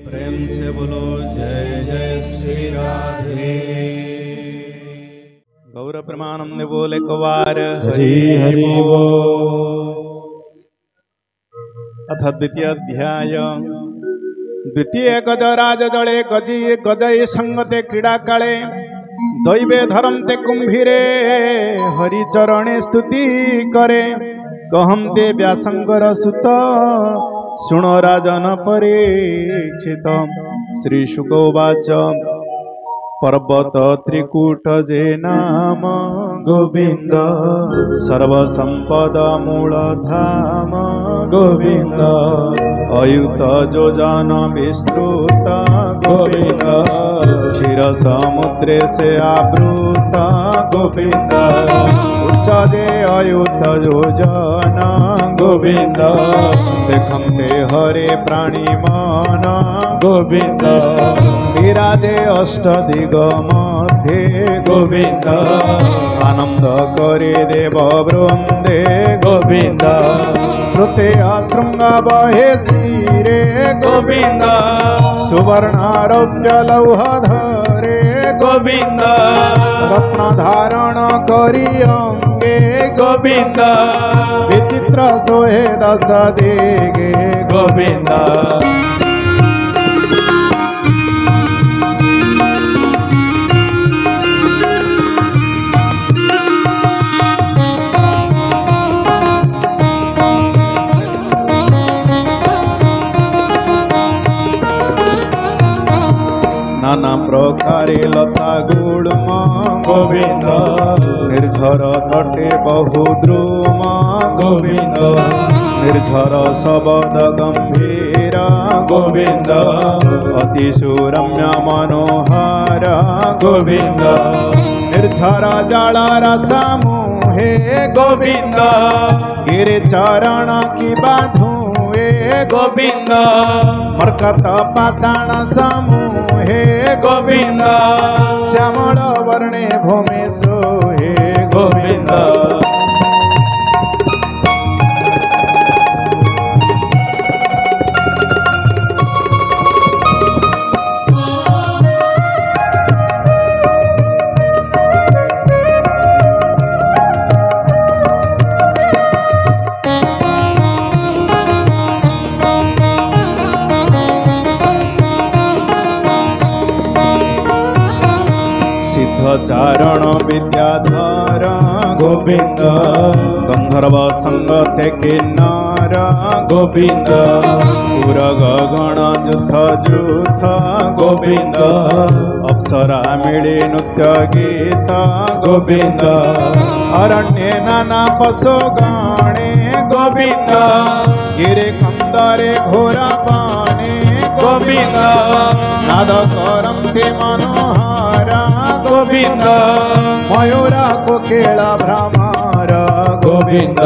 प्रेम से बोलो जय जय श्री राधे। गौर प्रेमानंद बोले कुवार हरि हरि बोल। अथ द्वितीय अध्याय। द्वितीय गजराज जड़े गजी गजय संगते क्रीड़ा काले दैवे धरमते कुंभीरे हरिचरणे स्तुति करे कहते व्यासंकर सुत शुण राजन परीक्षित। श्री शुकोवाच पर्वत त्रिकूट जे नाम गोविंद सर्वसंपद मूल धाम गोविंद अयुत योजन विस्तृत गोविंद क्षीर समुद्रे से आवृत गोविंद उच्च जे अयुत योजन गोविंद देखते हरे प्राणी मन गोविंद विराजे अष्ट दिग मध्ये गोविंद आनंद करे देव वृंदे गोविंद श्रुते श्रृंग बहे शिरे गोविंद सुवर्णारौप्य लौह धरे गोविंद रत्न धारण करी अंगे गोविंद विचित्र सोहे दस देगे गोविंद नाना प्रकारे लता गुड़म गोविंद निर्झर तटे बहु द्रुम गोविंद निर्झर शबद गंभीर गोविंद अति सुरम्य मनोहर गोविंद निर्झर जल रसमुहे गोविंद गिरिचरण की बाधुए गोविंद मरकत पाषाण समूहे गोविंद श्यामल वर्णे भूमि सोहे गोविंद चारण विद्याधर गोविंद गंधर्व संगते किन्नर गोविंद पुर गगन जुथ जुथ गोविंद अप्सरा मिले नृत्य गीत गोविंद अरण्ये नाना पशु गणे गोविंद गिरे कंदरे घोरा पाने गोविंद नाद करन्ति मनोहर गोविंद मयूरा कोकिला भ्रमर गोविंद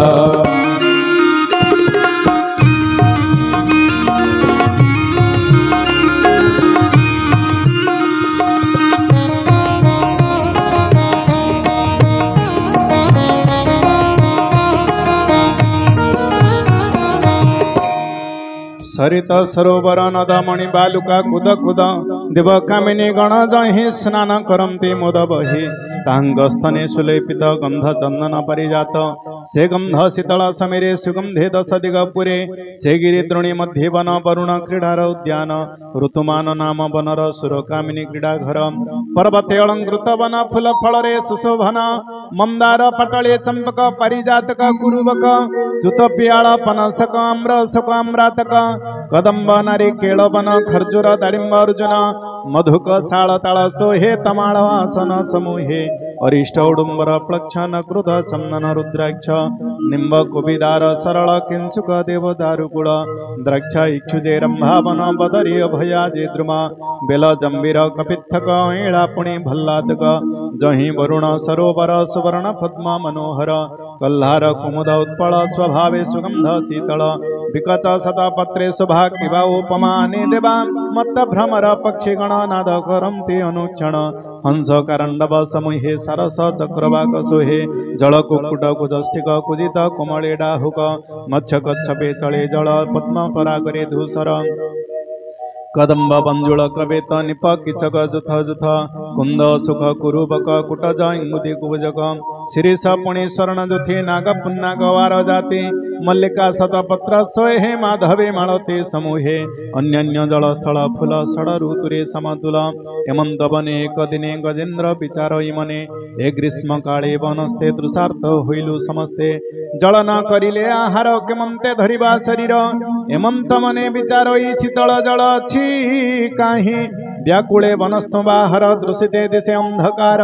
सरित सरोवर नद मणि बालुका कुद कुद देव कामिनी गण जहि स्नान करन्ति मोद बहि तांगस्थने सुलेपित गंध चंदन परिजात से गंध शीतल समीरे सुगंधे दश दिगपुरे से गिरि द्रोणी मध्ये वन वरुण क्रीडार उद्यान ऋतुमान नाम वनर सुर कामिनी क्रीडा घर पर्वते अलंकृत वन फूल फल सुशोभन मंदार पटले चंपक परिजातक कुरुबक जुत पियाल पनसक आम्रसक आम्रातक कदम्ब नारिकेल वन खर्जूर दाडिम्ब अर्जुन मधुक शाल ताल सोहे तमाल आसन समूहे अरिष्ट उडुम्बर प्लक्षण क्रुध चंदन रुद्राक्ष निम्ब कुबिदार सरल किंसुक देव दारुकुल द्राक्ष इक्षुजे रंभावन बदरी भयाजे द्रुम बेल जंबीर कपित्थक ऐला पुणी भल्लादक जहि वरुण सरोवर सुवर्ण पद्म मनोहर कल्हार कुमुद उत्पल स्वभावे सुगंध शीतल विकच शतपत्रे शुभा किवा उपमाने देवा मत्त भ्रमर पक्षिगण नाद करन्ति अनुक्षण हंस करंडव समूहे सरस चक्रवाक सोहे जल कुक्कुट कुजष्टिक कुजित कोमळे डाहुक मत्स्य कच्छपे चले जल पद्म परागरे धूसर कदम्ब बंजुल कवेत निप किचक जुथ जुथ कुंद सुख कुरुबक कुटज इंगुदी कुबजक शिरीष पुणी स्वर्ण जुथि नाग पुन्ना गवार जाति मल्लिका शतपत्र सोहे माधवे मालती समूहे अन्य जल स्थल फूल षड ऋतुरे समतुल हेमंत बने एक दिने गजेन्द्र विचार इमने ए ग्रीष्म काले वनस्ते तृषार्थ होइलु समस्ते जल न करिले आहार केमंते धरिबा शरीर हेमंत मने विचार शीतल जल अछि काहि व्याकुले वनस्थ बाहर दृश्यते दिशे अंधकार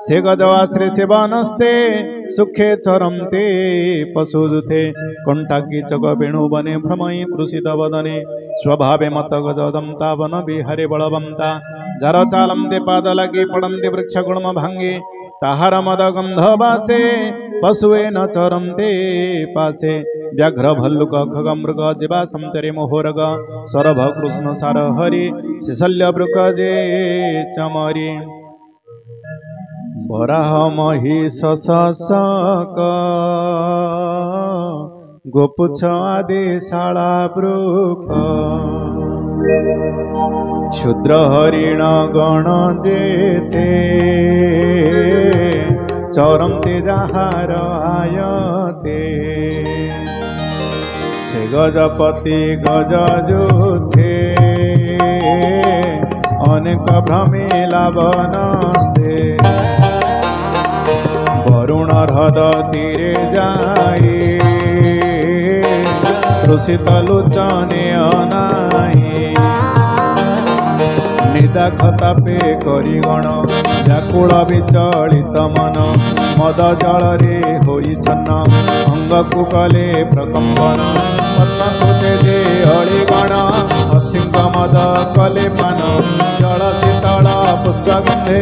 से गजवाश्रे से वनस्ते सुखे चरन्ते पशुजुथे कंटाकी चक वेणु बने भ्रमयी तृषित वदने स्वभावे मत गजदंता वन विहारे बलवंता जार चालन्ते पाद लगी पड़न्ते वृक्ष गुणम भांगे ताहार मद गंध बासे पशुए न चरन्ते पासे व्याघ्र भल्लुक खग मृग जीवा संचरे मोहरग सरभ कृष्ण सार हरि शिशल्य वृक जे चमरी वराह महिष शशक गोपुच्छ आदि शाला वृक क्षुद्र हरिण गण जेते चरन्ते जहार आयते से गजपति गजजुथे अनेक भ्रमिला वनस्ते वरुण हृद तीरे जाई तृषित लोचने अनाई निदाखतापे करिगण व्याकुल विचलित मन मद जल रे होई छन्न अंगकु कले प्रकम्पन पद्मकुते जे अळिगण हस्तिंक मद कले पान जल शीतल पुष्पगंधे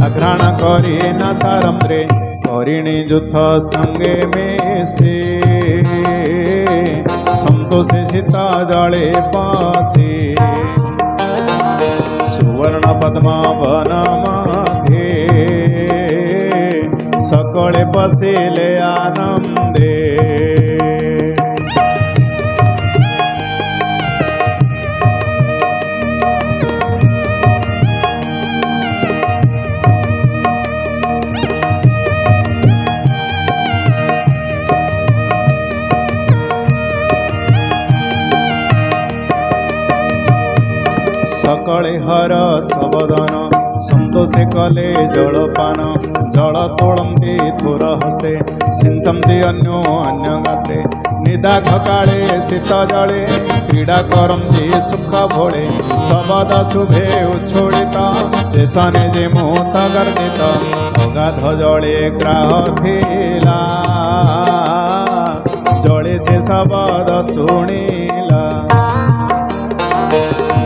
अघ्राण करी न सारम्रे करिणी जुथ संगे मेसे संतोषे सीता जले पासे सुवर्ण पद्मावन मध्ये सकळे बसिले आनंदे सकळे हर सबदन संतोषे कले जलपान जल तोड़ती थोर हस्ते सिंचन्ति अन्यो अन्य गाते निदाघ काले शीत जले क्रीड़ा करन्ति सुख भोले सबद शुभे उच्छोड़ित देशने जे मुहूर्त गर्दित अगाध जले ग्राह थिला जले से सबद शुणिला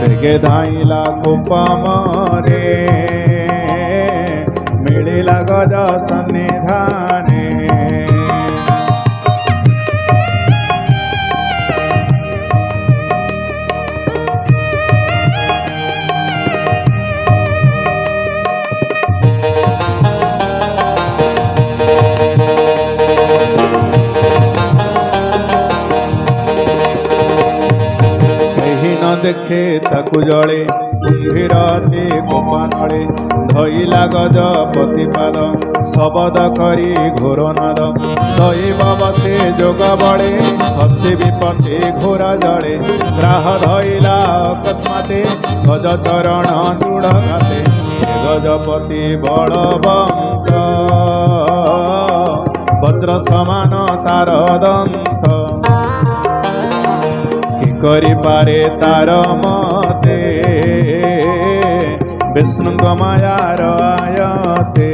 बेगे धाइला कुपमरे मिलिला गज सन्निधाने देखे ताकु जले कुंभीरते कोपानले धइला गजपति पाद शबद करी घोर नाद दैव बसे जोग बड़े हस्ती विपत्ति घोर जड़े ग्राह धइला अकस्माते गज चरण दृढ़ घाते गजपति बलवंत वज्र समान तार दंत करि पारे तार मते विष्णु मायार आयते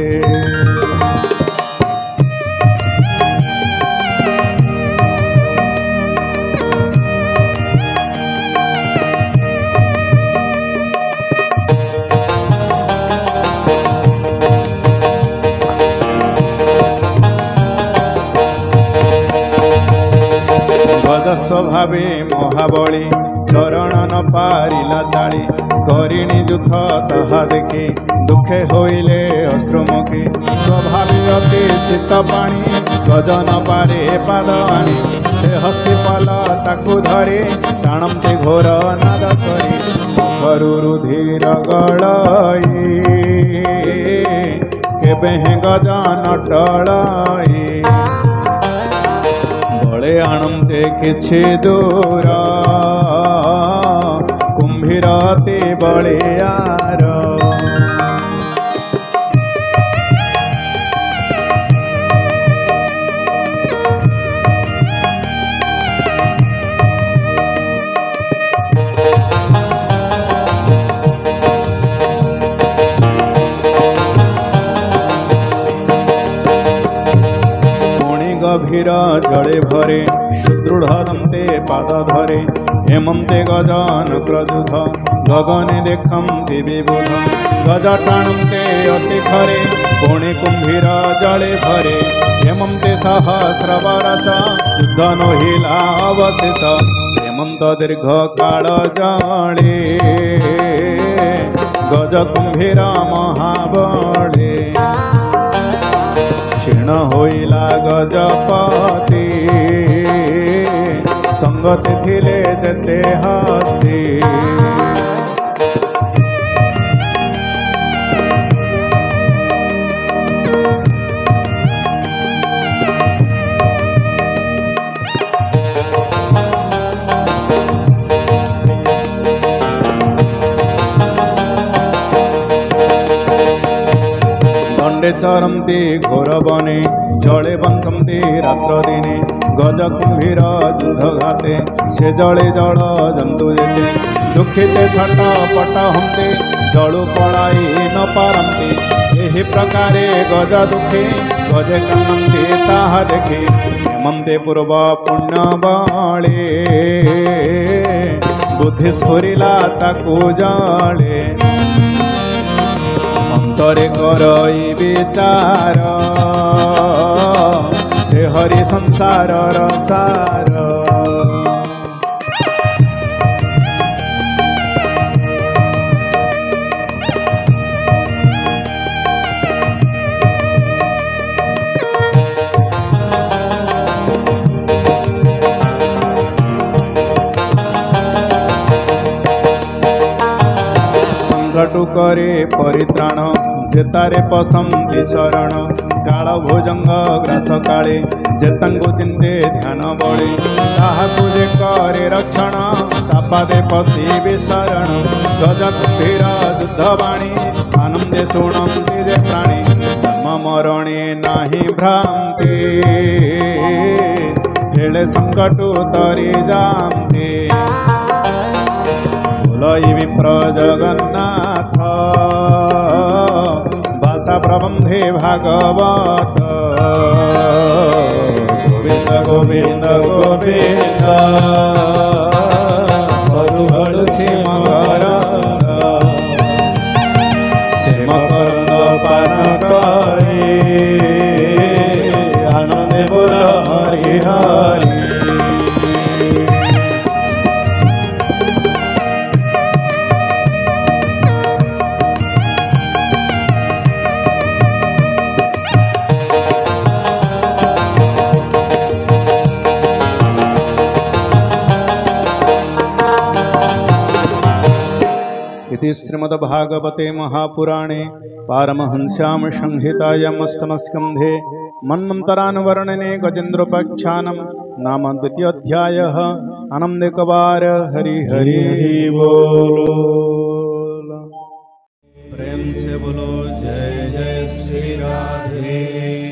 स्वभावे महाबली चरण न पारिला चाली करिणी जुथ ताहा देखी दुखे होइले अश्रुमुखी स्वभावे अति शीत पानी गजन पारे पाद आनी से हस्ती पल ताकु धरी टाणमते घोर नाद करी रुधिर गलाई केबे गजान टलाई बड़े आणते किछि दूर कुंभीरती बलियार गभीर जड़े भरे सुदृढ़ दंते पाद धरे हेमंते गजान प्रजुध गगने देखंति विबुध गज टाणंते अति खरे पुणे कुंभीर जड़े भरे हेमंते सहस्र बरस युद्ध नहिला अवशेष हेमंत दीर्घ काल जड़े गज कुंभीर महाबले क्षीण होइला गजपति संगति थिले जेते हस्ती दंडे चरंती घोर बने जले बंचंती रात्र दिने गज कुंभीर युद्ध घाते से जले जल जंतु जेते दुखिते छट पट हंते जलु पड़ाई न पारंती एहि प्रकारे गज दुखे गजे कानंती ताहा देखी हेमंते पूर्व पुण्य बाळे बुद्धि स्फुरिला ताकु जाळे अंतरे करई विचार से हरि संसार रसार संकटु करे परित्राण जेतारे पसंदी शरण काल भोजंग ग्रास काले जेतांगु चिंते ध्यान बळे ताहाकु जे करे रक्षण तापादे पशिबे शरण गज कुंभीर युद्धवाणी आनंदे शुणंति जे प्राणी धर्म मरणे नाही भ्रांति हेले संकटु तरी जांति बोलई विप्र जगन्नाथ भाषा प्रबंधे भागवत गोविंद गोविंद गोविंद मधुबल मकर से मकर पान करे आनंद बोल हरि हरि इति श्रीमद्भागवते महापुराणे पारमहंस्यां संहितायाम् अष्टमस्कन्धे मन्वन्तरानुवर्णने गजेन्द्रोपाख्यानं नाम द्वितीयोऽध्यायः आनन्दकवार हरि हरि बोलो प्रेम से बोलो जय जय श्री राधे।